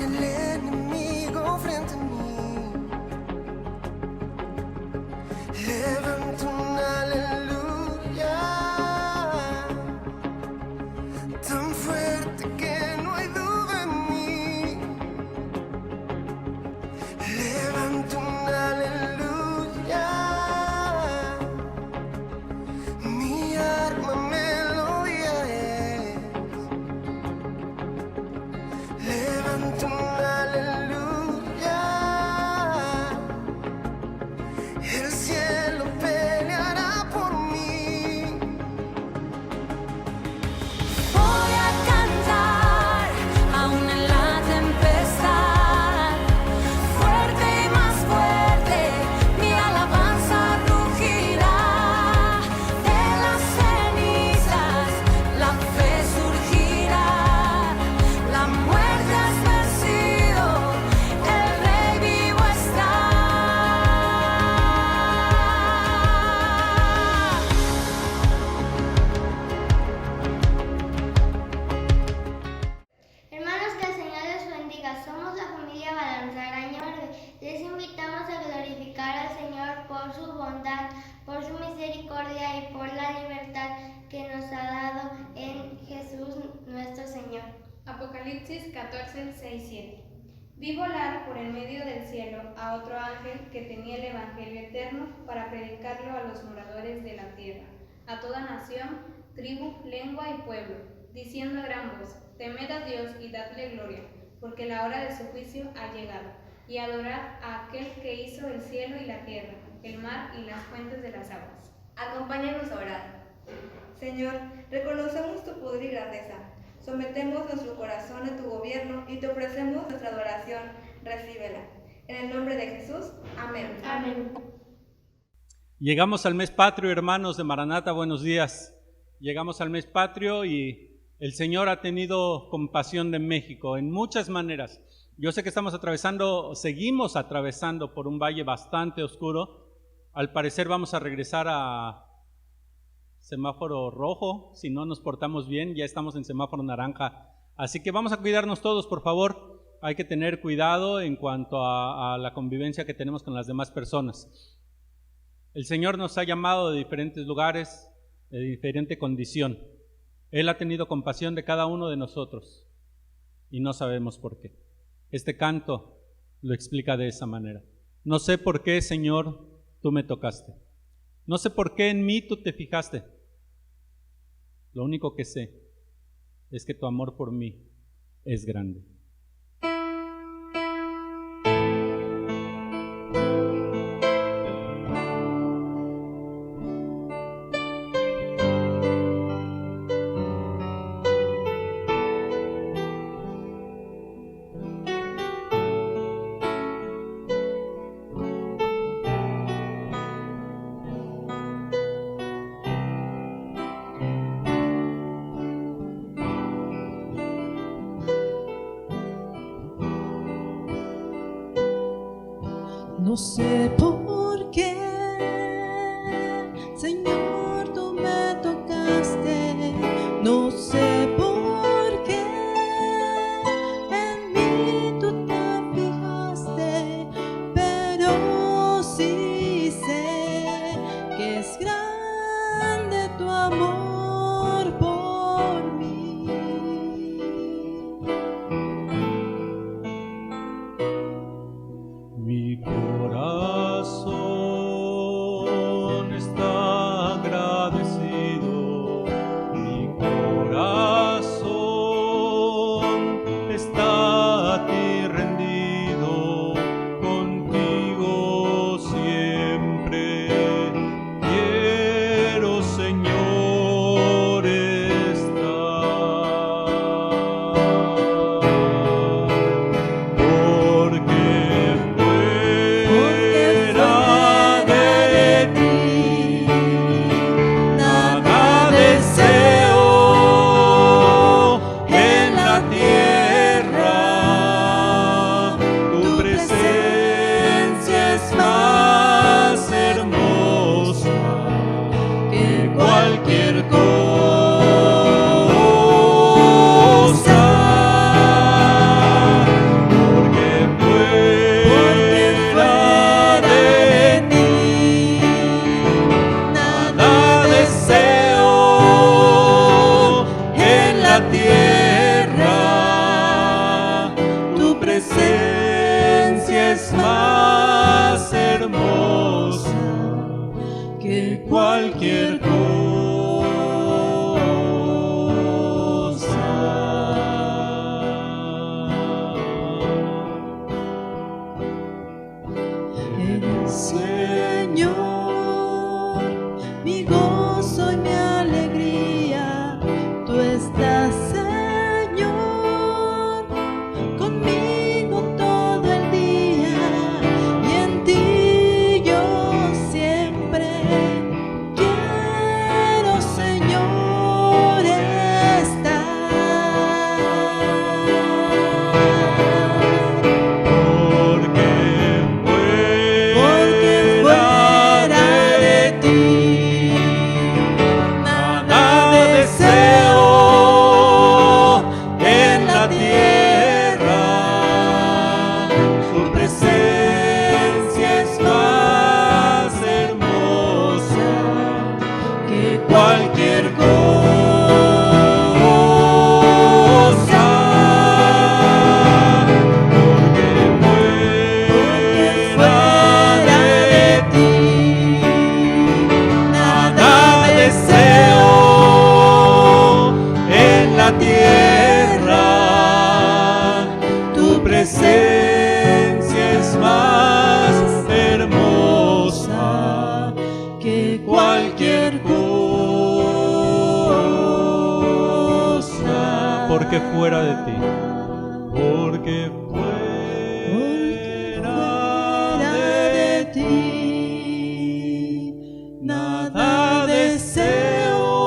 el enemigo frente a mí. Levanto un aleluya tan fuerte que no hay duda en mí. Levanto un aleluya, mi arma melodía es. Levanto un aleluya, el cielo peleará por mí. Voy a cantar aún en la tempestad, fuerte y más fuerte, mi alabanza rugirá. De las cenizas la fe surgirá, la muerte has vencido, el Rey vivo está. Hermanos, que el Señor les bendiga. Somos la familia Balanzaraña Verde. Les invitamos a glorificar al Señor por su bondad, por su misericordia y por la libertad que nos ha dado en Jesús nuestro Señor. Apocalipsis 14, 6, 7. Vi volar por el medio del cielo a otro ángel que tenía el evangelio eterno para predicarlo a los moradores de la tierra, a toda nación, tribu, lengua y pueblo, diciendo a gran voz: temed a Dios y dadle gloria, porque la hora de su juicio ha llegado, y adorad a aquel que hizo el cielo y la tierra, el mar y las fuentes de las aguas. Acompáñanos a orar. Señor, reconocemos tu poder y grandeza. Sometemos nuestro corazón a tu gobierno y te ofrecemos nuestra adoración. Recíbela. En el nombre de Jesús. Amén. Amén. Llegamos al mes patrio, hermanos de Maranata, buenos días. Llegamos al mes patrio y el Señor ha tenido compasión de México en muchas maneras. Yo sé que seguimos atravesando por un valle bastante oscuro. Al parecer vamos a regresar a semáforo rojo, si no nos portamos bien, ya estamos en semáforo naranja. Así que vamos a cuidarnos todos, por favor. Hay que tener cuidado en cuanto a la convivencia que tenemos con las demás personas. El Señor nos ha llamado de diferentes lugares, de diferente condición. Él ha tenido compasión de cada uno de nosotros y no sabemos por qué. Este canto lo explica de esa manera. No sé por qué, Señor, tú me tocaste. No sé por qué en mí tú te fijaste. Lo único que sé es que tu amor por mí es grande. No sé por qué, Señor, tú me tocaste. No sé por qué en mí tú te fijaste, pero sí sé que es grande tu amor por mí. Mi corazón está agradecido, mi corazón está a ti rendido, contigo siempre quiero, Señor, estar. Cualquier cosa, es más hermosa que cualquier cosa. El Señor, mi gozo y mi alegría, tú estás, Señor, conmigo todo el día, y en ti yo siempre quiero, Señor, estar. Porque fuera de ti nada deseo en la tierra. Tu presencia es más hermosa que cualquier cosa. Porque fuera de ti nada deseo en la tierra. Tu presencia es más hermosa que cualquier cosa. Porque fuera de ti. Porque Fuera de ti nada deseo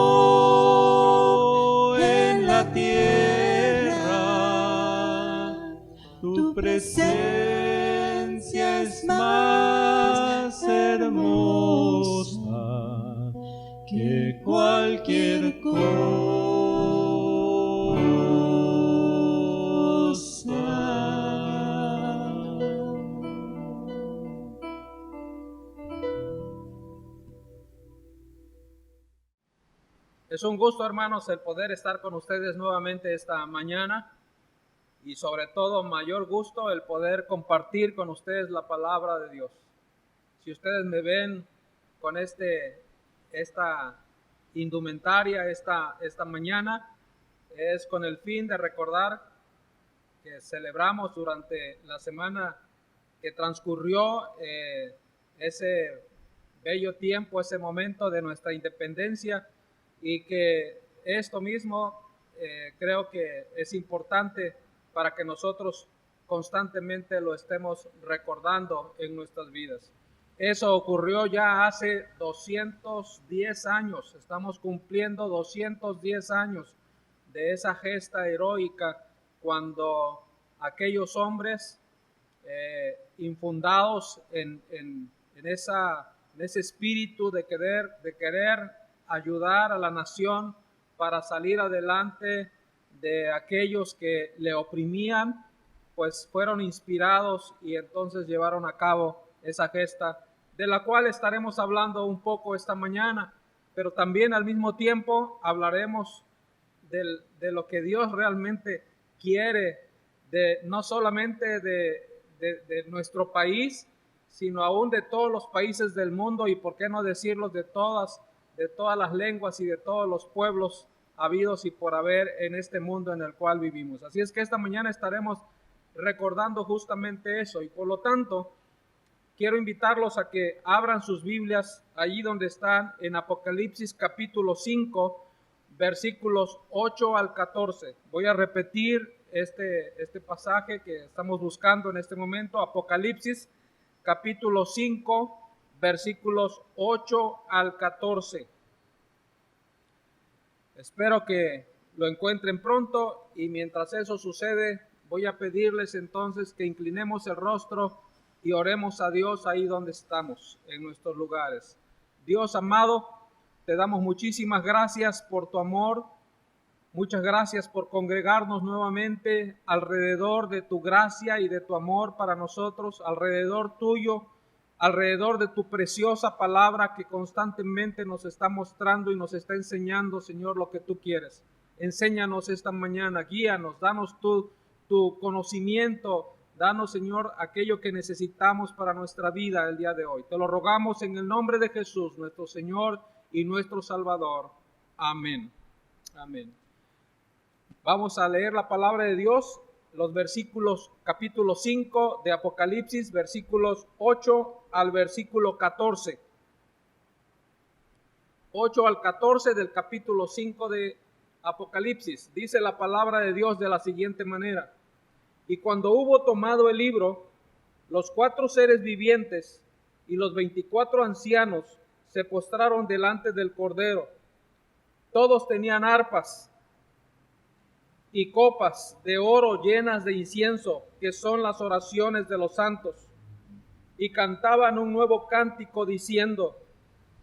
en la tierra. tu presencia es más hermosa que cualquier Es un gusto, hermanos, el poder estar con ustedes nuevamente esta mañana y sobre todo mayor gusto el poder compartir con ustedes la palabra de Dios. Si ustedes me ven con esta indumentaria esta mañana, es con el fin de recordar que celebramos durante la semana que transcurrió ese bello tiempo, ese momento de nuestra independencia, y que esto mismo creo que es importante para que nosotros constantemente lo estemos recordando en nuestras vidas. Eso ocurrió ya hace 210 años, estamos cumpliendo 210 años de esa gesta heroica cuando aquellos hombres infundados en ese espíritu de querer ayudar a la nación para salir adelante de aquellos que le oprimían, pues fueron inspirados y entonces llevaron a cabo esa gesta, de la cual estaremos hablando un poco esta mañana, pero también al mismo tiempo hablaremos de lo que Dios realmente quiere, no solamente de nuestro país, sino aún de todos los países del mundo, y por qué no decirlo de todas las lenguas y de todos los pueblos habidos y por haber en este mundo en el cual vivimos. Así es que esta mañana estaremos recordando justamente eso, y por lo tanto quiero invitarlos a que abran sus Biblias allí donde están, en Apocalipsis capítulo 5, versículos 8 al 14. Voy a repetir este pasaje que estamos buscando en este momento. Apocalipsis capítulo 5, versículos 8 al 14. Espero que lo encuentren pronto, y mientras eso sucede, voy a pedirles entonces que inclinemos el rostro y oremos a Dios ahí donde estamos, en nuestros lugares. Dios amado, te damos muchísimas gracias por tu amor. Muchas gracias por congregarnos nuevamente alrededor de tu gracia y de tu amor para nosotros, alrededor tuyo, alrededor de tu preciosa palabra que constantemente nos está mostrando y nos está enseñando, Señor, lo que tú quieres. Enséñanos esta mañana, guíanos, danos tu conocimiento Danos, Señor, aquello que necesitamos para nuestra vida el día de hoy. Te lo rogamos en el nombre de Jesús, nuestro Señor y nuestro Salvador. Amén. Amén. Vamos a leer la palabra de Dios, los versículos, capítulo 5 de Apocalipsis, versículos 8 al versículo 14. 8 al 14 del capítulo 5 de Apocalipsis. Dice la palabra de Dios de la siguiente manera: y cuando hubo tomado el libro, los 4 seres vivientes y los 24 ancianos se postraron delante del Cordero. Todos tenían arpas y copas de oro llenas de incienso, que son las oraciones de los santos, y cantaban un nuevo cántico diciendo: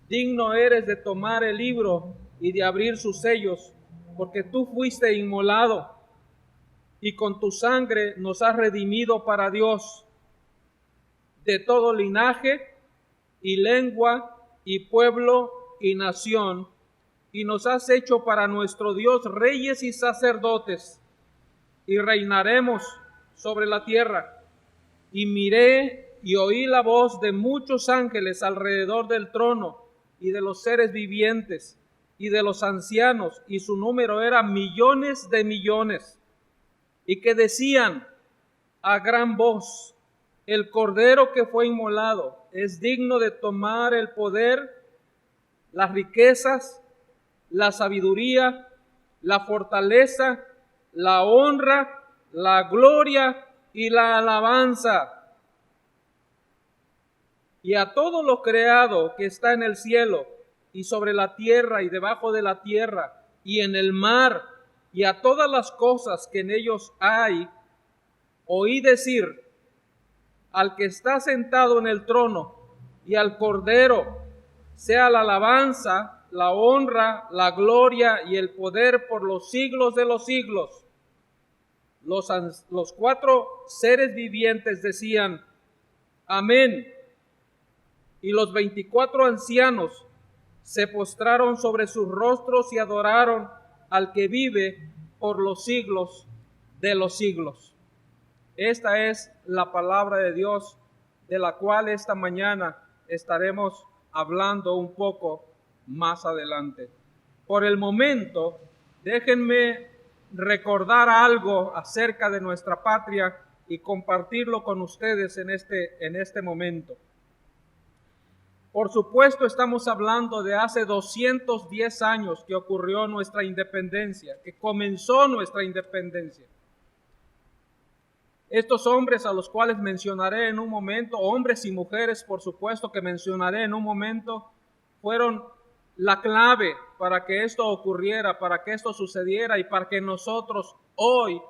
digno eres de tomar el libro y de abrir sus sellos, porque tú fuiste inmolado, y con tu sangre nos has redimido para Dios de todo linaje y lengua y pueblo y nación, y nos has hecho para nuestro Dios reyes y sacerdotes, y reinaremos sobre la tierra. Y miré y oí la voz de muchos ángeles alrededor del trono, y de los seres vivientes, y de los ancianos, y su número era millones de millones, y que decían a gran voz: el Cordero que fue inmolado es digno de tomar el poder, las riquezas, la sabiduría, la fortaleza, la honra, la gloria y la alabanza. Y a todo lo creado que está en el cielo y sobre la tierra y debajo de la tierra y en el mar, y a todas las cosas que en ellos hay, oí decir al que está sentado en el trono y al Cordero, sea la alabanza, la honra, la gloria y el poder por los siglos de los siglos. Los 4 seres vivientes decían: amén. Y los 24 ancianos se postraron sobre sus rostros y adoraron al que vive por los siglos de los siglos. Esta es la palabra de Dios, de la cual esta mañana estaremos hablando un poco más adelante. Por el momento, déjenme recordar algo acerca de nuestra patria y compartirlo con ustedes en este momento. Por supuesto, estamos hablando de hace 210 años que ocurrió nuestra independencia, que comenzó nuestra independencia. Estos hombres a los cuales mencionaré en un momento, hombres y mujeres, por supuesto, que mencionaré en un momento, fueron la clave para que esto ocurriera, para que esto sucediera y para que nosotros hoy,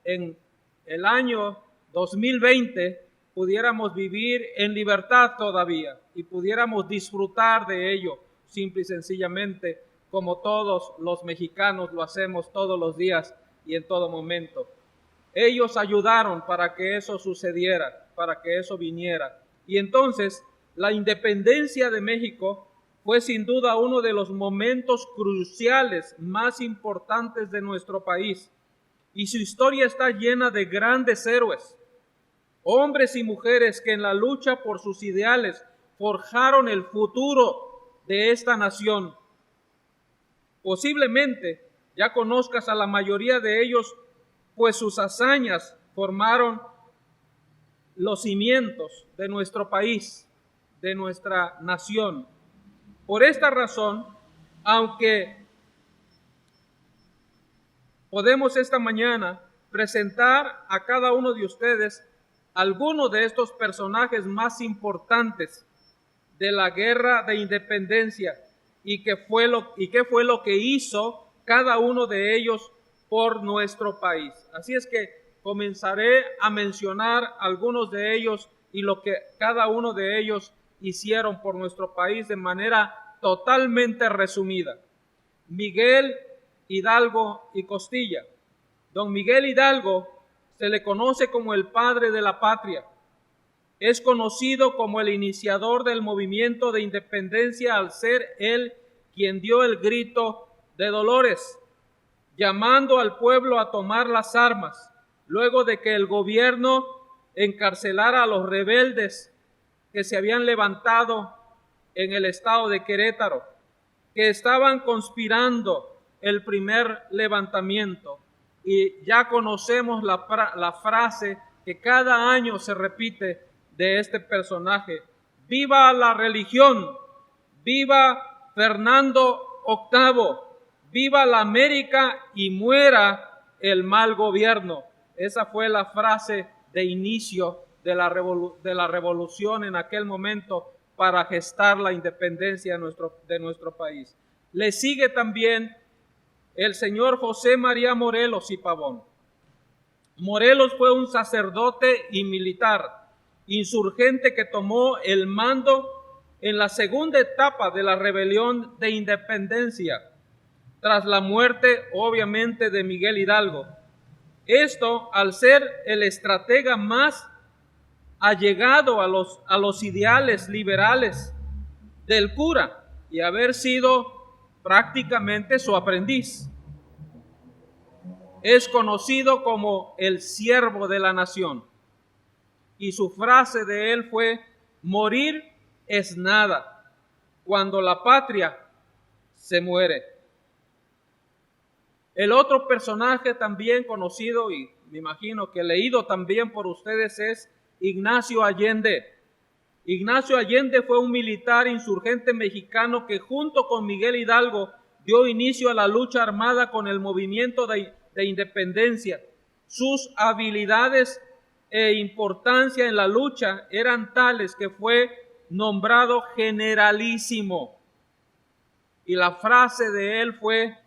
en el año 2020, pudiéramos vivir en libertad todavía y pudiéramos disfrutar de ello, simple y sencillamente, como todos los mexicanos lo hacemos todos los días y en todo momento. Ellos ayudaron para que eso sucediera, para que eso viniera. Y entonces, la independencia de México fue sin duda uno de los momentos cruciales más importantes de nuestro país. Y su historia está llena de grandes héroes, hombres y mujeres que en la lucha por sus ideales forjaron el futuro de esta nación. Posiblemente ya conozcas a la mayoría de ellos, pues sus hazañas formaron los cimientos de nuestro país, de nuestra nación. Por esta razón, aunque podemos esta mañana presentar a cada uno de ustedes algunos de estos personajes más importantes de la guerra de independencia y qué fue lo que hizo cada uno de ellos por nuestro país. Así es que comenzaré a mencionar algunos de ellos y lo que cada uno de ellos hicieron por nuestro país de manera totalmente resumida. Miguel Hidalgo y Costilla. Don Miguel Hidalgo se le conoce como el padre de la patria. Es conocido como el iniciador del movimiento de independencia al ser él quien dio el grito de Dolores, llamando al pueblo a tomar las armas, luego de que el gobierno encarcelar a los rebeldes que se habían levantado en el estado de Querétaro, que estaban conspirando el primer levantamiento. Y ya conocemos la frase que cada año se repite de este personaje: ¡viva la religión! ¡Viva Fernando VIII! ¡Viva la América y muera el mal gobierno! Esa fue la frase de inicio de la revolución en aquel momento para gestar la independencia de nuestro país. Le sigue también el señor José María Morelos y Pavón. Morelos fue un sacerdote y militar, insurgente que tomó el mando en la segunda etapa de la rebelión de independencia, tras la muerte, obviamente, de Miguel Hidalgo. Esto al ser el estratega más allegado a los ideales liberales del cura y haber sido prácticamente su aprendiz. Es conocido como el siervo de la nación, y su frase de él fue: morir es nada cuando la patria se muere. El otro personaje también conocido, y me imagino que leído también por ustedes, es Ignacio Allende. Ignacio Allende fue un militar insurgente mexicano que junto con Miguel Hidalgo dio inicio a la lucha armada con el movimiento de independencia. Sus habilidades e importancia en la lucha eran tales que fue nombrado generalísimo. Y la frase de él fue: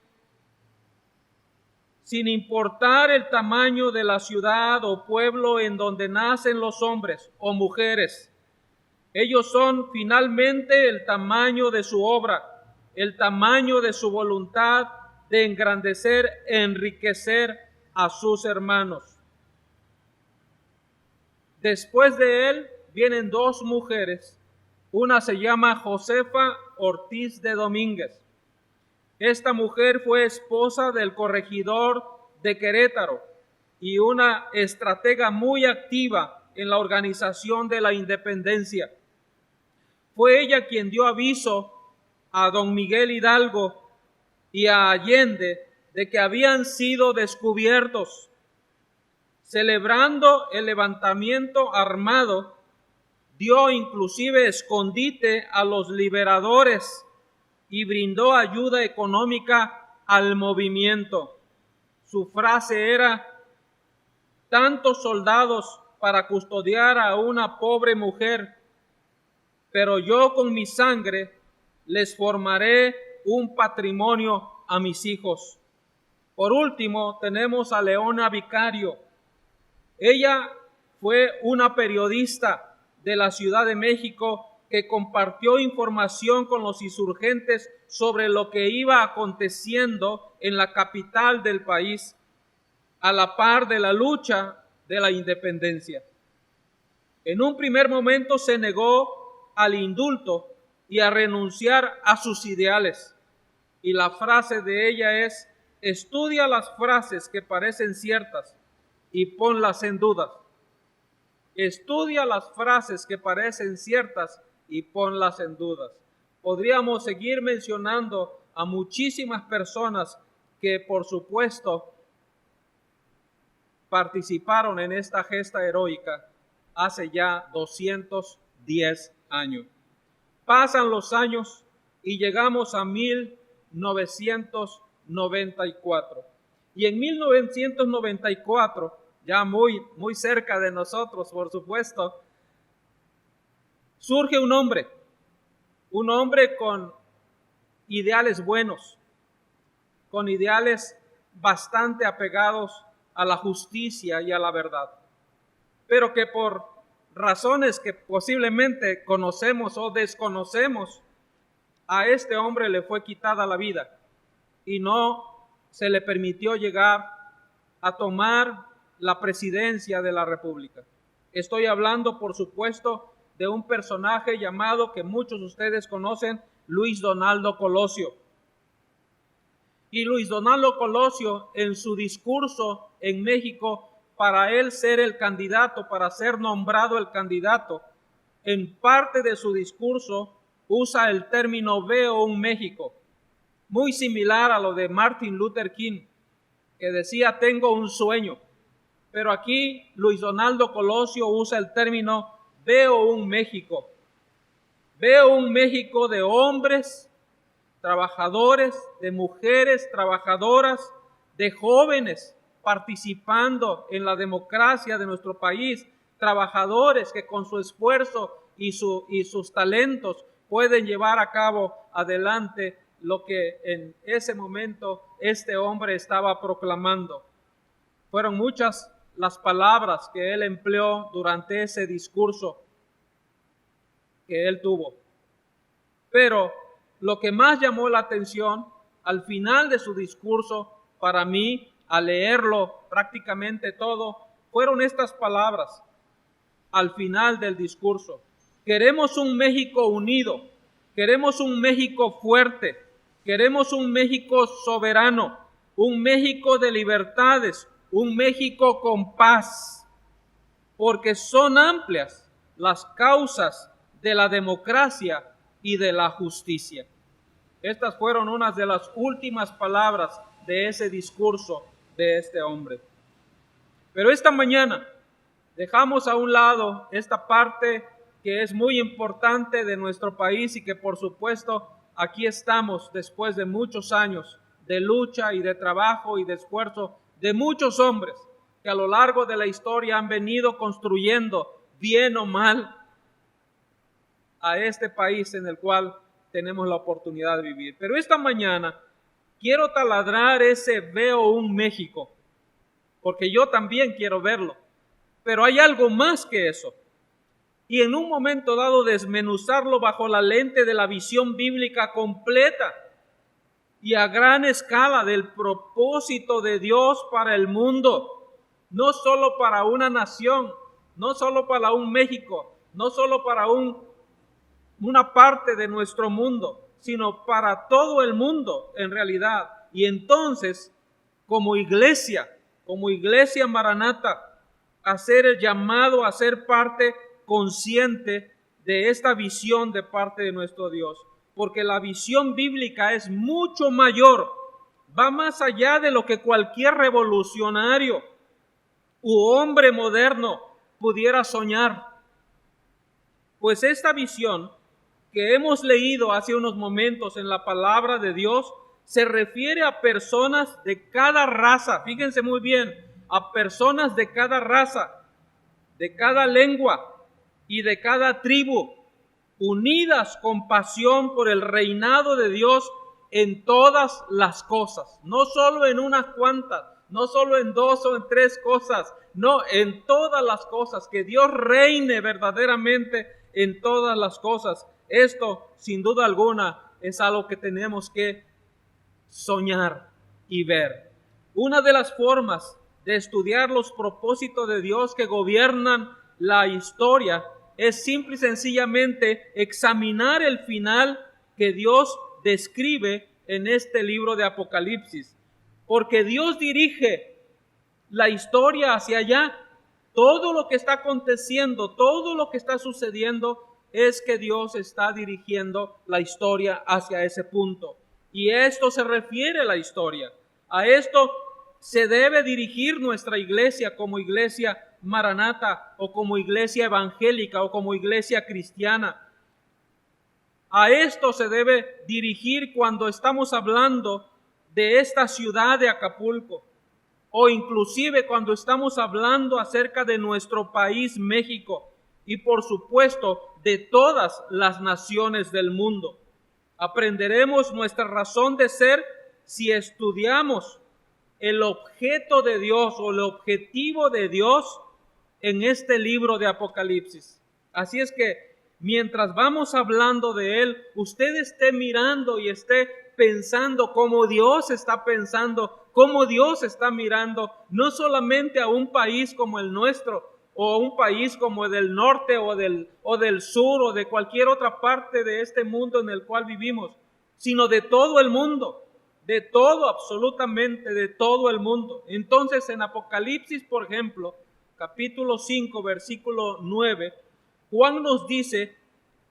sin importar el tamaño de la ciudad o pueblo en donde nacen los hombres o mujeres, ellos son finalmente el tamaño de su obra, el tamaño de su voluntad de engrandecer, enriquecer a sus hermanos. Después de él vienen dos mujeres. Una se llama Josefa Ortiz de Domínguez. Esta mujer fue esposa del corregidor de Querétaro y una estratega muy activa en la organización de la independencia. Fue ella quien dio aviso a don Miguel Hidalgo y a Allende de que habían sido descubiertos. Celebrando el levantamiento armado, dio inclusive escondite a los liberadores y brindó ayuda económica al movimiento. Su frase era: tantos soldados para custodiar a una pobre mujer, pero yo con mi sangre les formaré un patrimonio a mis hijos. Por último, tenemos a Leona Vicario. Ella fue una periodista de la Ciudad de México que compartió información con los insurgentes sobre lo que iba aconteciendo en la capital del país, a la par de la lucha de la independencia. En un primer momento se negó al indulto y a renunciar a sus ideales. Y la frase de ella es: estudia las frases que parecen ciertas y ponlas en dudas. Estudia las frases que parecen ciertas y ponlas en dudas. Podríamos seguir mencionando a muchísimas personas que, por supuesto, participaron en esta gesta heroica hace ya 210 años. Pasan los años y llegamos a 1994. Y en 1994, ya muy cerca de nosotros, por supuesto, surge un hombre con ideales buenos, con ideales bastante apegados a la justicia y a la verdad, pero que por razones que posiblemente conocemos o desconocemos, a este hombre le fue quitada la vida y no se le permitió llegar a tomar la presidencia de la República. Estoy hablando, por supuesto, de un personaje llamado, que muchos de ustedes conocen, Luis Donaldo Colosio. Y Luis Donaldo Colosio, en su discurso en México, para él ser el candidato, para ser nombrado el candidato, en parte de su discurso usa el término veo un México, muy similar a lo de Martin Luther King, que decía tengo un sueño. Pero aquí Luis Donaldo Colosio usa el término veo un México. Veo un México de hombres trabajadores, de mujeres trabajadoras, de jóvenes participando en la democracia de nuestro país, trabajadores que con su esfuerzo y sus talentos pueden llevar a cabo adelante lo que en ese momento este hombre estaba proclamando. Fueron muchas las palabras que él empleó durante ese discurso que él tuvo. Pero lo que más llamó la atención al final de su discurso, para mí, al leerlo prácticamente todo, fueron estas palabras al final del discurso. Queremos un México unido, queremos un México fuerte, queremos un México soberano, un México de libertades, un México con paz, porque son amplias las causas de la democracia y de la justicia. Estas fueron unas de las últimas palabras de ese discurso de este hombre. Pero esta mañana dejamos a un lado esta parte que es muy importante de nuestro país y que por supuesto aquí estamos después de muchos años de lucha y de trabajo y de esfuerzo de muchos hombres que a lo largo de la historia han venido construyendo, bien o mal, a este país en el cual tenemos la oportunidad de vivir. Pero esta mañana quiero taladrar ese veo un México, porque yo también quiero verlo. Pero hay algo más que eso. Y en un momento dado desmenuzarlo bajo la lente de la visión bíblica completa y a gran escala del propósito de Dios para el mundo, no solo para una nación, no solo para un México, no solo para una parte de nuestro mundo, sino para todo el mundo en realidad. Y entonces, como iglesia Maranata, hacer el llamado a ser parte consciente de esta visión de parte de nuestro Dios. Porque la visión bíblica es mucho mayor, va más allá de lo que cualquier revolucionario u hombre moderno pudiera soñar. Pues esta visión que hemos leído hace unos momentos en la palabra de Dios se refiere a personas de cada raza, fíjense muy bien, a personas de cada raza, de cada lengua y de cada tribu, unidas con pasión por el reinado de Dios en todas las cosas, no solo en unas cuantas, no solo en 2 o en 3 cosas, no, en todas las cosas, que Dios reine verdaderamente en todas las cosas. Esto, sin duda alguna, es algo que tenemos que soñar y ver. Una de las formas de estudiar los propósitos de Dios que gobiernan la historia es simple y sencillamente examinar el final que Dios describe en este libro de Apocalipsis. Porque Dios dirige la historia hacia allá. Todo lo que está aconteciendo, todo lo que está sucediendo, es que Dios está dirigiendo la historia hacia ese punto. Y esto se refiere a la historia. A esto se debe dirigir nuestra iglesia como iglesia Maranata o como iglesia evangélica o como iglesia cristiana. A esto se debe dirigir cuando estamos hablando de esta ciudad de Acapulco o inclusive cuando estamos hablando acerca de nuestro país México y por supuesto de todas las naciones del mundo. Aprenderemos nuestra razón de ser si estudiamos el objeto de Dios o el objetivo de Dios en este libro de Apocalipsis. Así es que mientras vamos hablando de él, usted esté mirando y esté pensando como Dios está pensando, como Dios está mirando, no solamente a un país como el nuestro, o un país como del norte o del sur o de cualquier otra parte de este mundo en el cual vivimos, sino de todo el mundo. de todo, absolutamente de todo el mundo. Entonces en Apocalipsis, por ejemplo, capítulo 5, versículo 9, Juan nos dice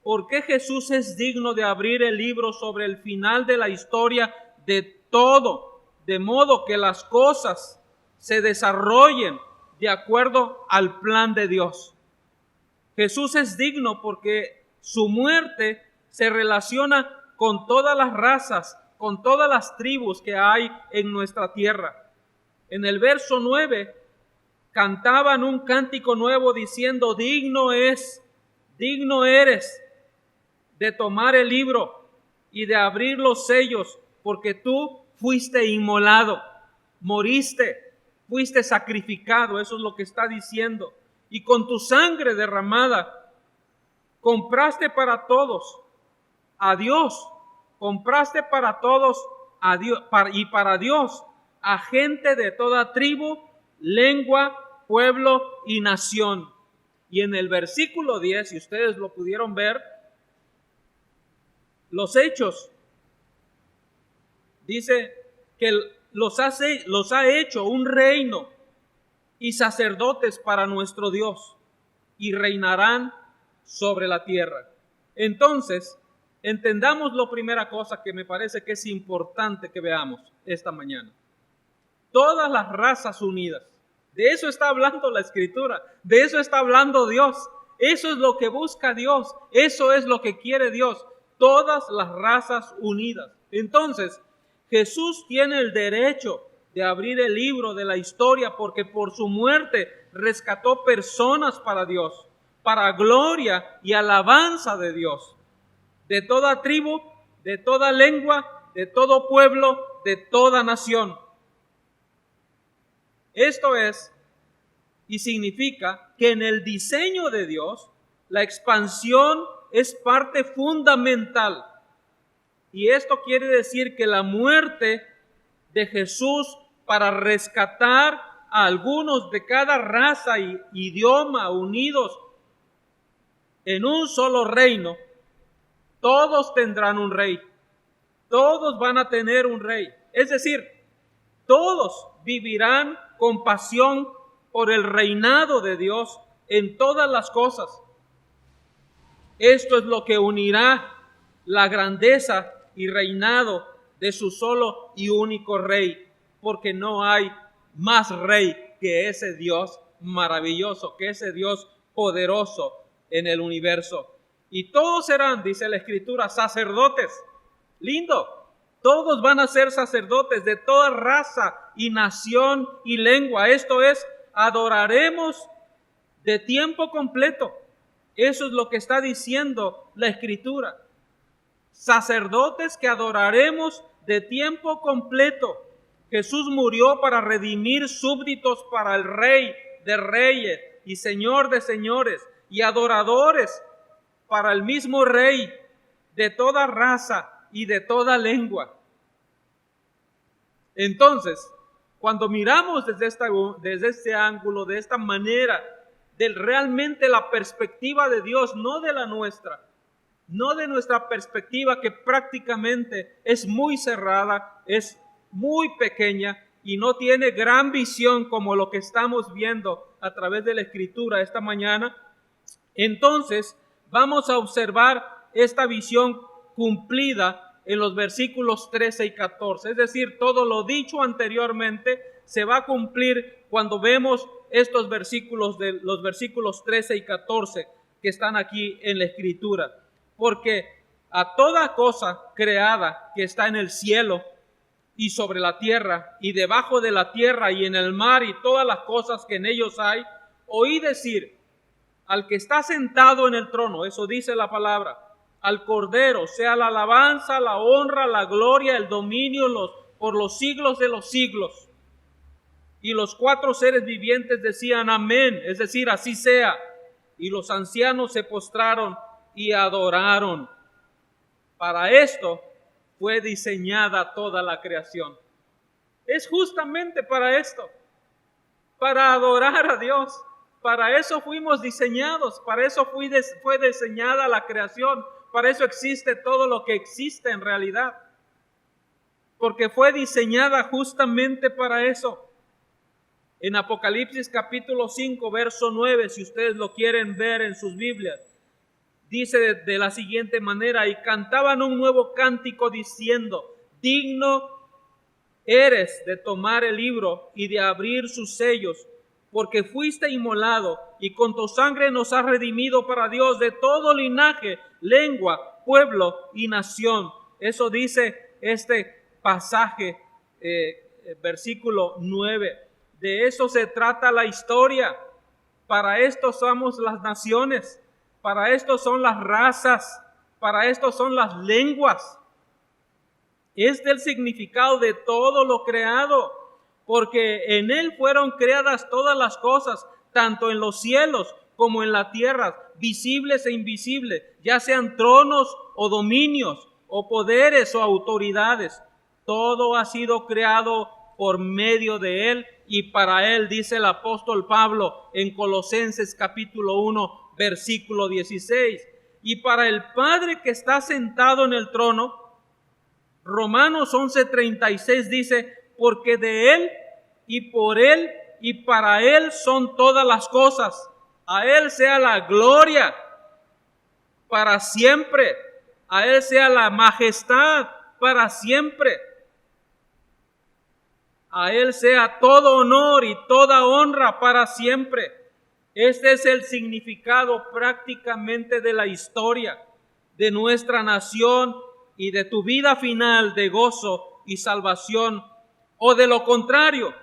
por qué Jesús es digno de abrir el libro sobre el final de la historia de todo, de modo que las cosas se desarrollen de acuerdo al plan de Dios. Jesús es digno porque su muerte se relaciona con todas las razas, con todas las tribus que hay en nuestra tierra. En el verso 9 cantaban un cántico nuevo diciendo: digno eres de tomar el libro y de abrir los sellos, porque tú fuiste inmolado, moriste, fuiste sacrificado. Eso es lo que está diciendo. Y con tu sangre derramada compraste para todos a Dios, compraste para todos a Dios y para Dios a gente de toda tribu, lengua, pueblo y nación. Y en el versículo 10, si ustedes lo pudieron ver, los Hechos, dice que los ha hecho un reino y sacerdotes para nuestro Dios, y reinarán sobre la tierra. Entonces, entendamos la primera cosa que me parece que es importante que veamos esta mañana. Todas las razas unidas. De eso está hablando la Escritura, de eso está hablando Dios. Eso es lo que busca Dios, eso es lo que quiere Dios. Todas las razas unidas. Entonces, Jesús tiene el derecho de abrir el libro de la historia porque por su muerte rescató personas para Dios, para gloria y alabanza de Dios, de toda tribu, de toda lengua, de todo pueblo, de toda nación. Esto es y significa que en el diseño de Dios, la expansión es parte fundamental. Y esto quiere decir que la muerte de Jesús para rescatar a algunos de cada raza y idioma unidos en un solo reino, todos tendrán un rey, todos van a tener un rey. Es decir, todos vivirán con pasión por el reinado de Dios en todas las cosas. Esto es lo que unirá la grandeza y reinado de su solo y único rey, porque no hay más rey que ese Dios maravilloso, que ese Dios poderoso en el universo. Y todos serán, dice la Escritura, sacerdotes. Lindo. Todos van a ser sacerdotes de toda raza y nación y lengua. Esto es, adoraremos de tiempo completo. Eso es lo que está diciendo la Escritura. Sacerdotes que adoraremos de tiempo completo. Jesús murió para redimir súbditos para el Rey de Reyes y Señor de Señores, y adoradores para el mismo Rey de toda raza y de toda lengua. Entonces, cuando miramos desde este ángulo, de esta manera, de realmente la perspectiva de Dios, no de la nuestra, no de nuestra perspectiva que prácticamente es muy cerrada, es muy pequeña y no tiene gran visión como lo que estamos viendo a través de la Escritura esta mañana, entonces vamos a observar esta visión cumplida en los versículos 13 y 14. Es decir, todo lo dicho anteriormente se va a cumplir cuando vemos estos versículos, de los versículos 13 y 14 que están aquí en la Escritura. Porque a toda cosa creada que está en el cielo y sobre la tierra y debajo de la tierra y en el mar y todas las cosas que en ellos hay, oí decir al que está sentado en el trono, eso dice la palabra, al Cordero, sea la alabanza, la honra, la gloria, el dominio por los siglos de los siglos. Y los cuatro seres vivientes decían amén, es decir, así sea. Y los ancianos se postraron y adoraron. Para esto fue diseñada toda la creación. Es justamente para esto, para adorar a Dios. Para eso fuimos diseñados, para eso fue diseñada la creación, para eso existe todo lo que existe en realidad. porque fue diseñada justamente para eso. En Apocalipsis capítulo 5, verso 9, si ustedes lo quieren ver en sus Biblias, dice de la siguiente manera: y cantaban un nuevo cántico diciendo: digno eres de tomar el libro y de abrir sus sellos, porque fuiste inmolado y con tu sangre nos has redimido para Dios de todo linaje, lengua, pueblo y nación. Eso dice este pasaje, versículo 9. De eso se trata la historia. Para esto somos las naciones, para esto son las razas, para esto son las lenguas. Es del significado de todo lo creado, porque en Él fueron creadas todas las cosas, tanto en los cielos como en la tierra, visibles e invisibles, ya sean tronos o dominios, o poderes o autoridades. Todo ha sido creado por medio de Él y para Él, dice el apóstol Pablo en Colosenses capítulo 1, versículo 16. Y para el Padre que está sentado en el trono, Romanos 11:36 dice: porque de Él y por Él y para Él son todas las cosas. A Él sea la gloria para siempre. A Él sea la majestad para siempre. A Él sea todo honor y toda honra para siempre. Este es el significado prácticamente de la historia de nuestra nación y de tu vida final de gozo y salvación. O de lo contrario,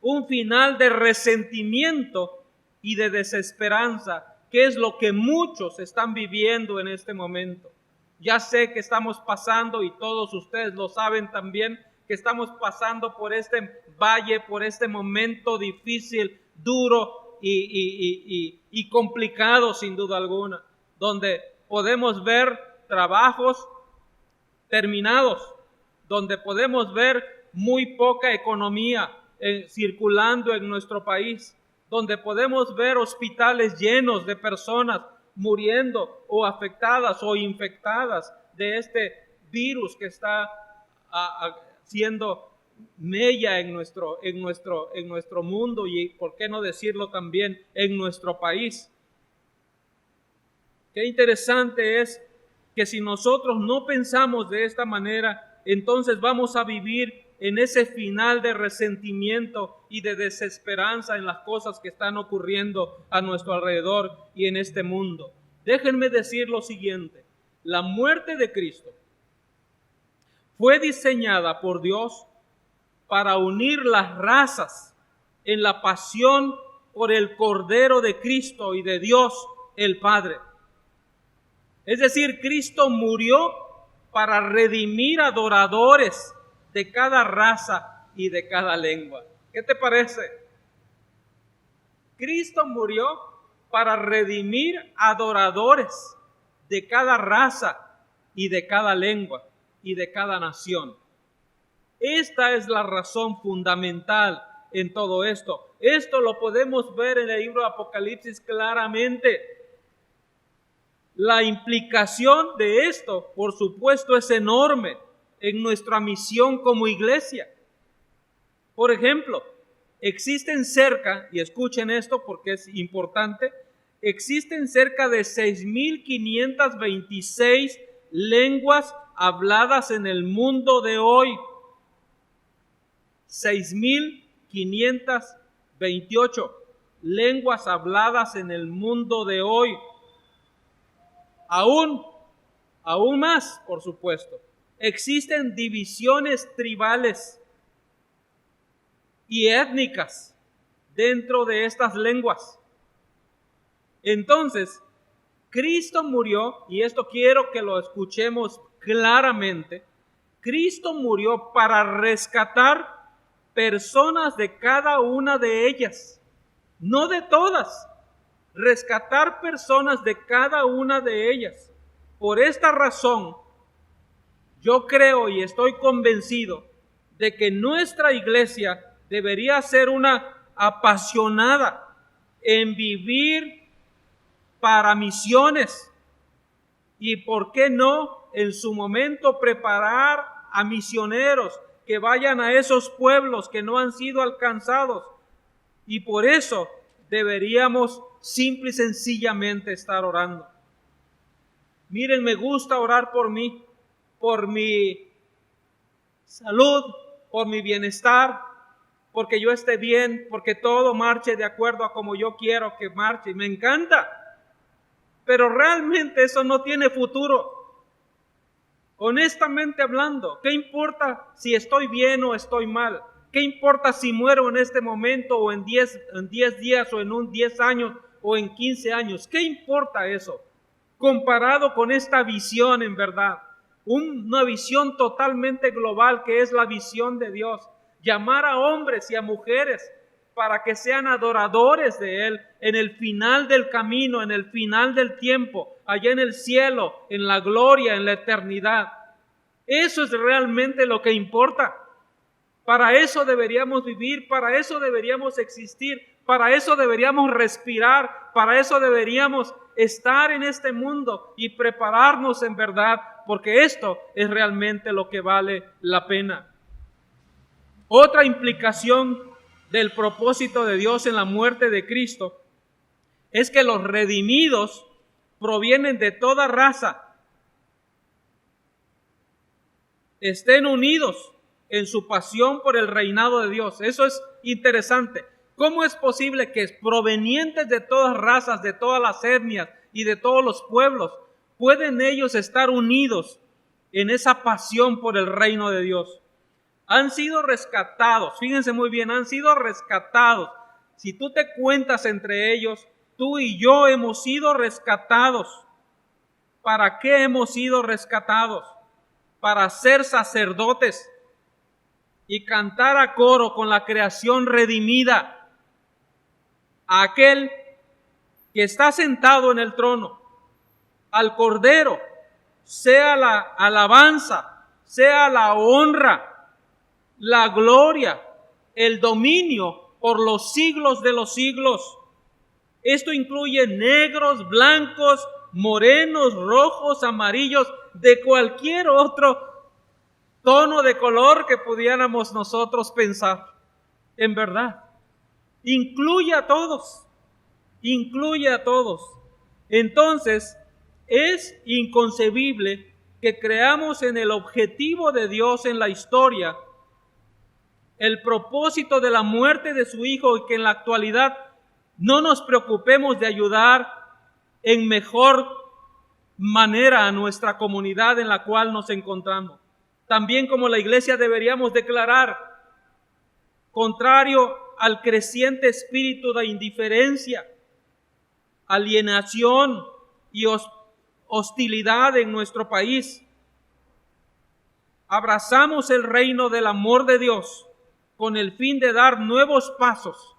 un final de resentimiento y de desesperanza, que es lo que muchos están viviendo en este momento. Ya sé que estamos pasando, y todos ustedes lo saben también, que estamos pasando por este valle, por este momento difícil, duro y complicado sin duda alguna, donde podemos ver trabajos terminados, donde podemos ver muy poca economía circulando en nuestro país, donde podemos ver hospitales llenos de personas muriendo o afectadas o infectadas de este virus que está haciendo mella en nuestro mundo y, por qué no decirlo, también en nuestro país. Qué interesante es que si nosotros no pensamos de esta manera, entonces vamos a vivir en ese final de resentimiento y de desesperanza en las cosas que están ocurriendo a nuestro alrededor y en este mundo. Déjenme decir lo siguiente: la muerte de Cristo fue diseñada por Dios para unir las razas en la pasión por el Cordero de Cristo y de Dios el Padre. Es decir, Cristo murió para redimir adoradores de cada raza y de cada lengua. ¿Qué te parece? Cristo murió para redimir adoradores de cada raza y de cada lengua y de cada nación. Esta es la razón fundamental en todo esto. Esto lo podemos ver en el libro de Apocalipsis claramente. La implicación de esto, por supuesto, es enorme en nuestra misión como iglesia. Por ejemplo, existen cerca, y escuchen esto porque es importante, existen cerca de 6,526 lenguas habladas en el mundo de hoy. 6,528 lenguas habladas en el mundo de hoy. Aún más, por supuesto, existen divisiones tribales y étnicas dentro de estas lenguas. Entonces, Cristo murió, y esto quiero que lo escuchemos claramente, Cristo murió para rescatar personas de cada una de ellas, no de todas, rescatar personas de cada una de ellas. Por esta razón, yo creo y estoy convencido de que nuestra iglesia debería ser una apasionada en vivir para misiones y, ¿por qué no?, en su momento preparar a misioneros que vayan a esos pueblos que no han sido alcanzados. Y por eso deberíamos simple y sencillamente estar orando. Miren, me gusta orar por mí, por mi salud, por mi bienestar, porque yo esté bien, porque todo marche de acuerdo a como yo quiero que marche. Y me encanta. Pero realmente eso no tiene futuro. Honestamente hablando, ¿qué importa si estoy bien o estoy mal? ¿Qué importa si muero en este momento o en 10 días o en 10 años o en 15 años? ¿Qué importa eso? Comparado con esta visión en verdad. Una visión totalmente global que es la visión de Dios. Llamar a hombres y a mujeres para que sean adoradores de Él en el final del camino, en el final del tiempo, allá en el cielo, en la gloria, en la eternidad. Eso es realmente lo que importa. Para eso deberíamos vivir, para eso deberíamos existir, para eso deberíamos respirar, para eso deberíamos estar en este mundo y prepararnos en verdad, porque esto es realmente lo que vale la pena. Otra implicación del propósito de Dios en la muerte de Cristo es que los redimidos provienen de toda raza, estén unidos en su pasión por el reinado de Dios. Eso es interesante. ¿Cómo es posible que provenientes de todas razas, de todas las etnias y de todos los pueblos, pueden ellos estar unidos en esa pasión por el reino de Dios? Han sido rescatados, fíjense muy bien, han sido rescatados. Si tú te cuentas entre ellos, tú y yo hemos sido rescatados. ¿Para qué hemos sido rescatados? Para ser sacerdotes y cantar a coro con la creación redimida a aquel que está sentado en el trono. Al Cordero sea la alabanza, sea la honra, la gloria, el dominio por los siglos de los siglos. Esto incluye negros, blancos, morenos, rojos, amarillos, de cualquier otro tono de color que pudiéramos nosotros pensar. En verdad, incluye a todos, incluye a todos. Entonces, es inconcebible que creamos en el objetivo de Dios en la historia, el propósito de la muerte de su Hijo, y que en la actualidad no nos preocupemos de ayudar en mejor manera a nuestra comunidad en la cual nos encontramos. También como la iglesia deberíamos declarar, contrario al creciente espíritu de indiferencia, alienación y hostilidad en nuestro país, abrazamos el reino del amor de Dios con el fin de dar nuevos pasos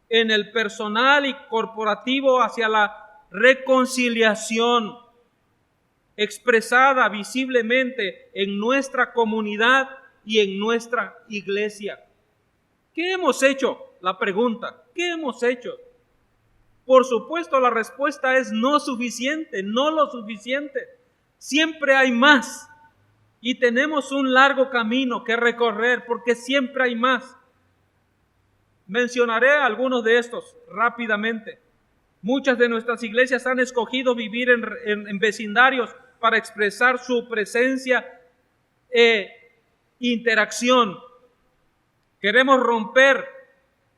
en el personal y corporativo hacia la reconciliación expresada visiblemente en nuestra comunidad y en nuestra iglesia. ¿Qué hemos hecho? La pregunta, ¿qué hemos hecho? Por supuesto, la respuesta es no suficiente, no lo suficiente. Siempre hay más. Y tenemos un largo camino que recorrer porque siempre hay más. Mencionaré algunos de estos rápidamente. Muchas de nuestras iglesias han escogido vivir en vecindarios para expresar su presencia e interacción. Queremos romper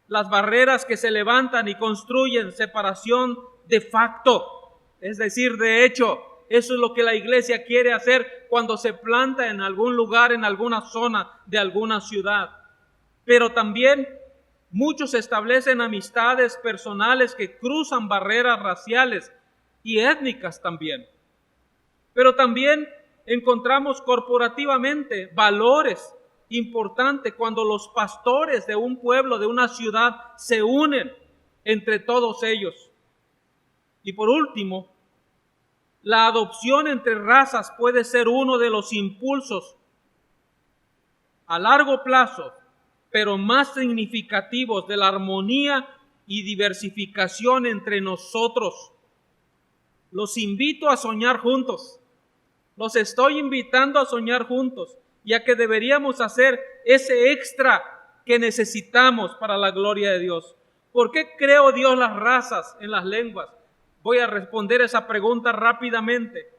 las barreras que se levantan y construyen separación de facto, es decir, de hecho. Eso es lo que la iglesia quiere hacer cuando se planta en algún lugar, en alguna zona de alguna ciudad. Pero también muchos establecen amistades personales que cruzan barreras raciales y étnicas también. Pero también encontramos corporativamente valores importantes cuando los pastores de un pueblo, de una ciudad, se unen entre todos ellos. Y por último, la adopción entre razas puede ser uno de los impulsos a largo plazo, pero más significativos de la armonía y diversificación entre nosotros. Los invito a soñar juntos. Los estoy invitando a soñar juntos. ya que deberíamos hacer ese extra que necesitamos para la gloria de Dios. ¿Por qué creó Dios las razas en las lenguas? Voy a responder esa pregunta rápidamente.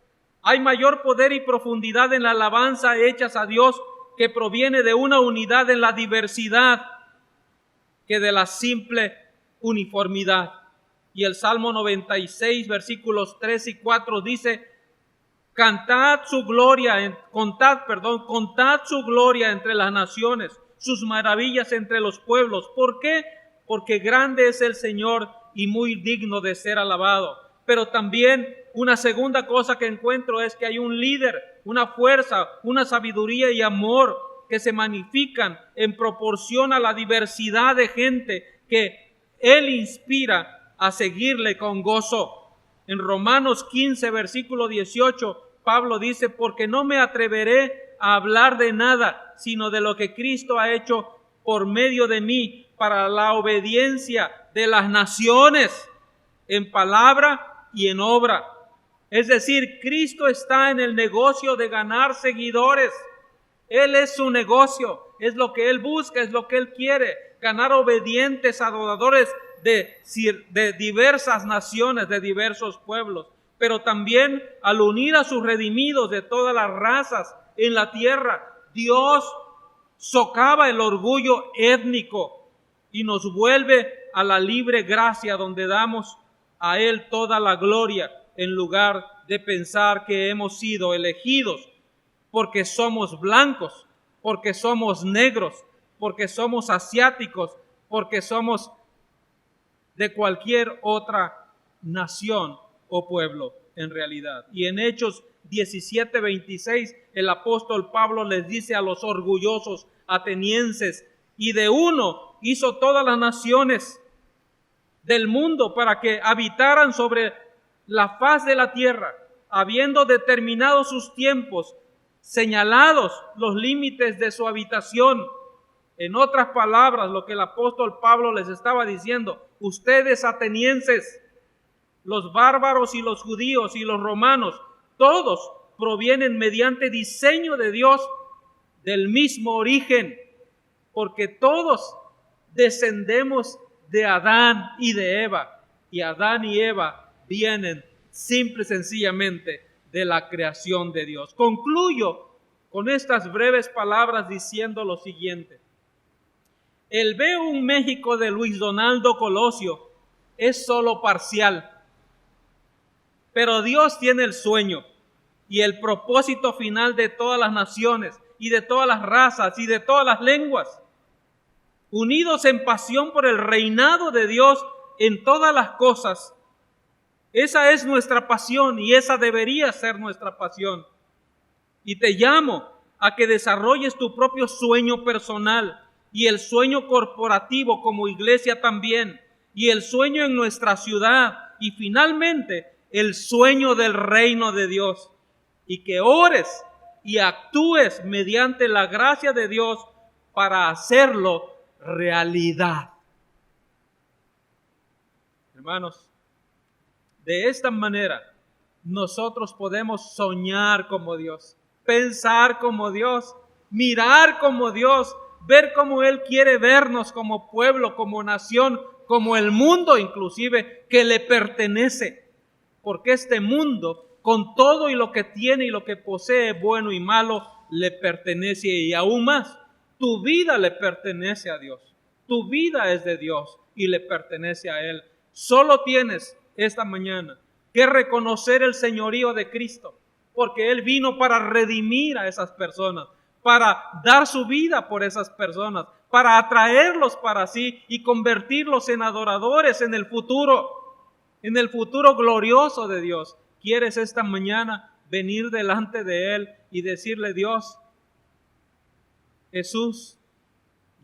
Hay mayor poder y profundidad en la alabanza hechas a Dios que proviene de una unidad en la diversidad que de la simple uniformidad. Y el Salmo 96, versículos 3 y 4 dice: contad su gloria entre las naciones, sus maravillas entre los pueblos. ¿Por qué? Porque grande es el Señor y muy digno de ser alabado. Pero también una segunda cosa que encuentro es que hay un líder, una fuerza, una sabiduría y amor que se magnifican en proporción a la diversidad de gente que Él inspira a seguirle con gozo. En Romanos 15, versículo 18, Pablo dice: porque no me atreveré a hablar de nada, sino de lo que Cristo ha hecho por medio de mí para la obediencia de las naciones, en palabra y en obra. Es decir, Cristo está en el negocio de ganar seguidores. Él es su negocio, es lo que Él busca, es lo que Él quiere, ganar obedientes adoradores de diversas naciones, de diversos pueblos. Pero también al unir a sus redimidos de todas las razas en la tierra, Dios socava el orgullo étnico y nos vuelve a la libre gracia donde damos a Él toda la gloria, en lugar de pensar que hemos sido elegidos porque somos blancos, porque somos negros, porque somos asiáticos, porque somos de cualquier otra nación o pueblo en realidad. Y en Hechos 17:26 el apóstol Pablo les dice a los orgullosos atenienses: y de uno hizo todas las naciones del mundo para que habitaran sobre la faz de la tierra, habiendo determinado sus tiempos, señalados los límites de su habitación. En otras palabras, lo que el apóstol Pablo les estaba diciendo: ustedes atenienses, los bárbaros y los judíos y los romanos, todos provienen mediante diseño de Dios del mismo origen, porque todos descendemos de Adán y de Eva, y Adán y Eva vienen simple y sencillamente de la creación de Dios. Concluyo con estas breves palabras diciendo lo siguiente: el Veo un México de Luis Donaldo Colosio es solo parcial, pero Dios tiene el sueño y el propósito final de todas las naciones y de todas las razas y de todas las lenguas, unidos en pasión por el reinado de Dios en todas las cosas. Esa es nuestra pasión y esa debería ser nuestra pasión. Y te llamo a que desarrolles tu propio sueño personal y el sueño corporativo como iglesia también, y el sueño en nuestra ciudad, y finalmente el sueño del reino de Dios, y que ores y actúes mediante la gracia de Dios para hacerlo realidad. Hermanos, de esta manera nosotros podemos soñar como Dios, pensar como Dios, mirar como Dios, ver cómo Él quiere vernos como pueblo, como nación, como el mundo inclusive que le pertenece. Porque este mundo, con todo y lo que tiene y lo que posee, bueno y malo, le pertenece, y aún más, tu vida le pertenece a Dios. Tu vida es de Dios y le pertenece a Él. Solo tienes esta mañana que reconocer el señorío de Cristo, porque Él vino para redimir a esas personas, para dar su vida por esas personas, para atraerlos para sí y convertirlos en adoradores en el futuro glorioso de Dios. ¿Quieres esta mañana venir delante de Él y decirle: Dios, Jesús,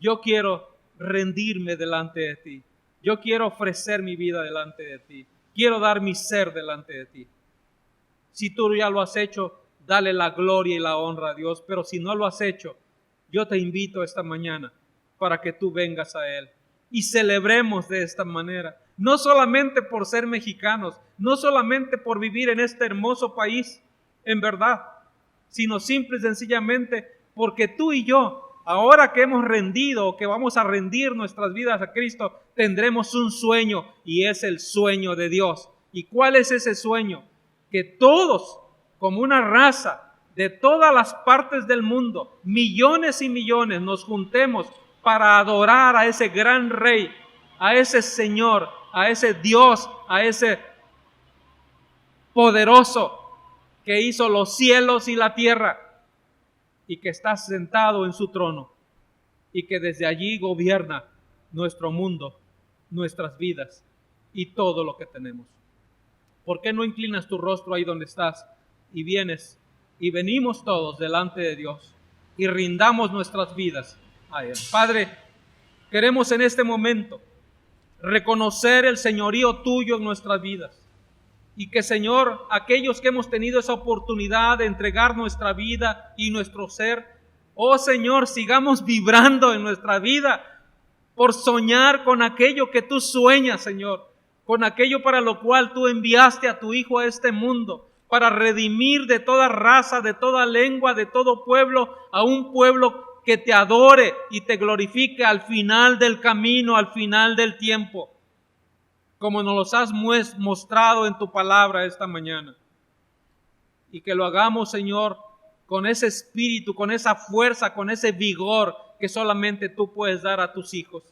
yo quiero rendirme delante de ti, yo quiero ofrecer mi vida delante de ti, quiero dar mi ser delante de ti? Si tú ya lo has hecho, dale la gloria y la honra a Dios, pero si no lo has hecho, yo te invito esta mañana para que tú vengas a Él y celebremos de esta manera, no solamente por ser mexicanos, no solamente por vivir en este hermoso país, en verdad, sino simple y sencillamente porque tú y yo, ahora que hemos rendido o que vamos a rendir nuestras vidas a Cristo, tendremos un sueño, y es el sueño de Dios. ¿Y cuál es ese sueño? Que todos, como una raza de todas las partes del mundo, millones y millones, nos juntemos para adorar a ese gran Rey, a ese Señor, a ese Dios, a ese poderoso que hizo los cielos y la tierra y que está sentado en su trono y que desde allí gobierna nuestro mundo, nuestras vidas y todo lo que tenemos. ¿Por qué no inclinas tu rostro ahí donde estás y vienes y venimos todos delante de Dios y rindamos nuestras vidas a Él? Padre, queremos en este momento reconocer el señorío tuyo en nuestras vidas. Y que, Señor, aquellos que hemos tenido esa oportunidad de entregar nuestra vida y nuestro ser, oh Señor, sigamos vibrando en nuestra vida por soñar con aquello que tú sueñas, Señor, con aquello para lo cual tú enviaste a tu Hijo a este mundo, para redimir de toda raza, de toda lengua, de todo pueblo, a un pueblo que te adore y te glorifique al final del camino, al final del tiempo, como nos los has mostrado en tu palabra esta mañana. Y que lo hagamos, Señor, con ese espíritu, con esa fuerza, con ese vigor que solamente tú puedes dar a tus hijos.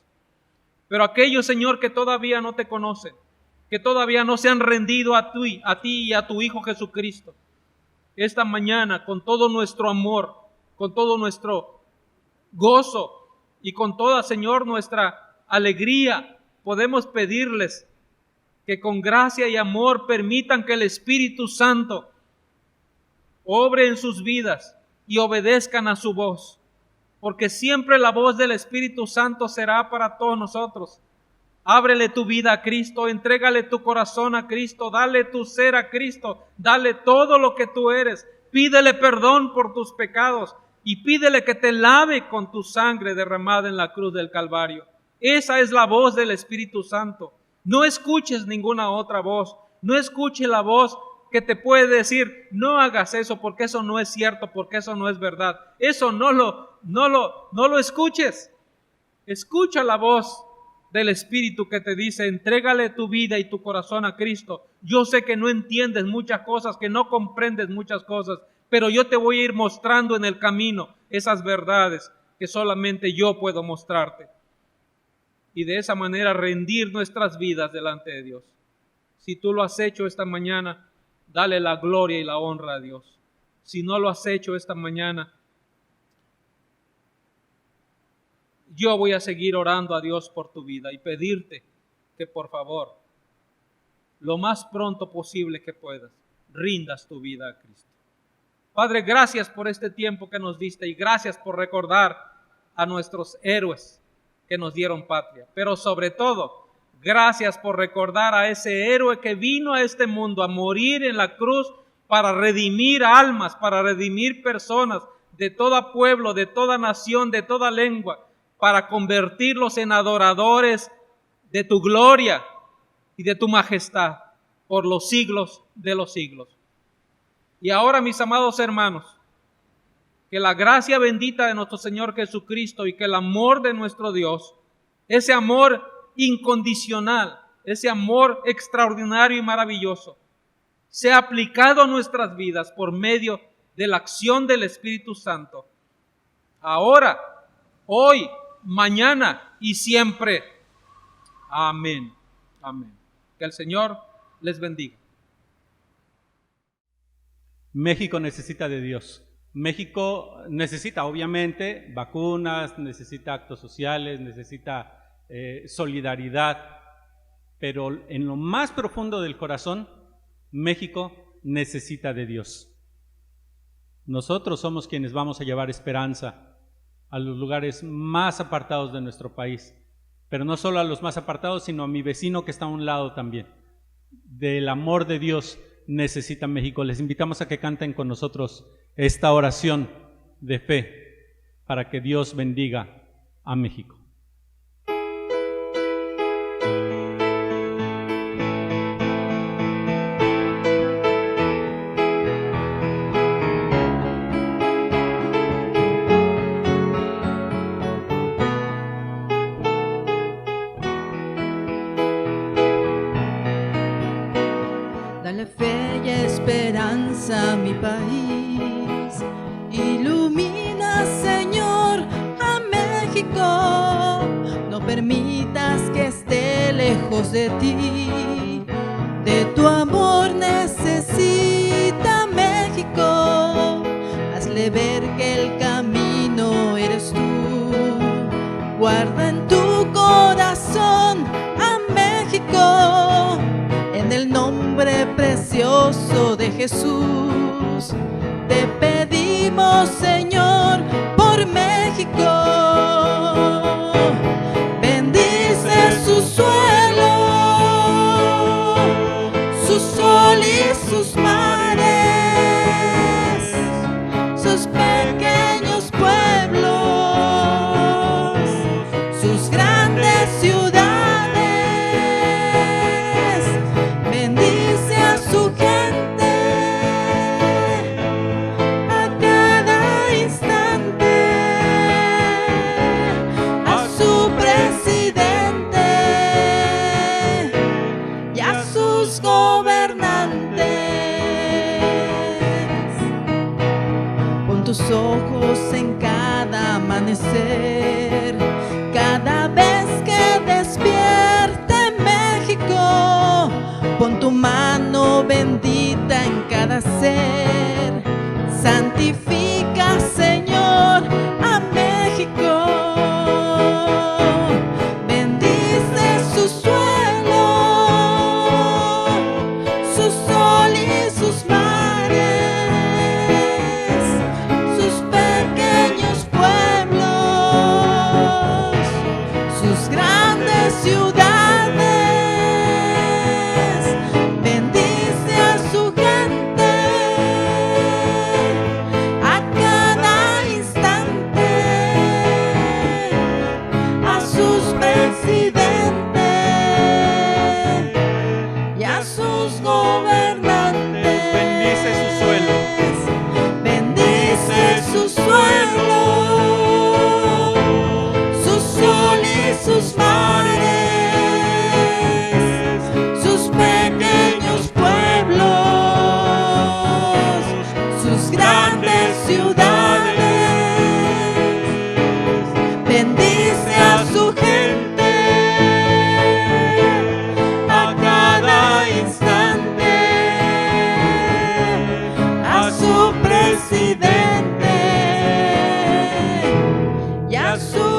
Pero aquellos, Señor, que todavía no te conocen, que todavía no se han rendido a ti y a tu Hijo Jesucristo, esta mañana, con todo nuestro amor, con todo nuestro gozo y con toda, Señor, nuestra alegría, podemos pedirles que con gracia y amor permitan que el Espíritu Santo obre en sus vidas y obedezcan a su voz, porque siempre la voz del Espíritu Santo será para todos nosotros. Ábrele tu vida a Cristo, entrégale tu corazón a Cristo, dale tu ser a Cristo, dale todo lo que tú eres, pídele perdón por tus pecados y pídele que te lave con tu sangre derramada en la cruz del Calvario. Esa es la voz del Espíritu Santo. No escuches ninguna otra voz, no escuches la voz que te puede decir, no hagas eso porque eso no es cierto, porque eso no es verdad. Eso no lo escuches. Escucha la voz del Espíritu que te dice, entrégale tu vida y tu corazón a Cristo. Yo sé que no entiendes muchas cosas, que no comprendes muchas cosas, pero yo te voy a ir mostrando en el camino esas verdades que solamente yo puedo mostrarte. Y de esa manera rendir nuestras vidas delante de Dios. Si tú lo has hecho esta mañana, dale la gloria y la honra a Dios. Si no lo has hecho esta mañana, yo voy a seguir orando a Dios por tu vida y pedirte que por favor, lo más pronto posible que puedas, rindas tu vida a Cristo. Padre, gracias por este tiempo que nos diste y gracias por recordar a nuestros héroes que nos dieron patria. Pero sobre todo, gracias por recordar a ese héroe que vino a este mundo a morir en la cruz para redimir almas, para redimir personas de todo pueblo, de toda nación, de toda lengua, para convertirlos en adoradores de tu gloria y de tu majestad por los siglos de los siglos. Y ahora, mis amados hermanos, que la gracia bendita de nuestro Señor Jesucristo y que el amor de nuestro Dios, ese amor incondicional, ese amor extraordinario y maravilloso, sea aplicado a nuestras vidas por medio de la acción del Espíritu Santo, ahora, hoy, mañana y siempre. Amén. Amén. Que el Señor les bendiga. México necesita de Dios. México necesita, obviamente, vacunas, necesita actos sociales, necesita solidaridad, pero en lo más profundo del corazón, México necesita de Dios. Nosotros somos quienes vamos a llevar esperanza a los lugares más apartados de nuestro país, pero no solo a los más apartados, sino a mi vecino que está a un lado también. Del amor de Dios necesita México. Les invitamos a que canten con nosotros esta oración de fe para que Dios bendiga a México. Dale fe y esperanza a mi país. Ilumina, Señor, a México. No permitas que esté lejos de ti. De tu amor necesita México. Hazle ver que el camino eres tú. Guarda en tu corazón a México. En el nombre precioso de Jesús, te pedimos, Señor, por México. Bendice su suelo, su sol y sus mares, sus pequeños pueblos, sus grandes ciudades. Bendice a su gente a cada instante, a su presidente y a sus gobernantes. Pon tus ojos en cada amanecer, cada vez que despierte México. Pon tu mano bendita en cada ser. Santifica, Señor, a México. Bendice su suelo, su sol y sus mares, sus pequeños pueblos, sus grandes ciudades. Bendice a su gente a cada instante, a sus presidentes y a sus gobernantes. Bendice su suelo. Bendice su suelo, su sol y sus mares, sus pequeños pueblos, sus grandes ciudades. Bendice a su gente a cada instante, a su presidente y a su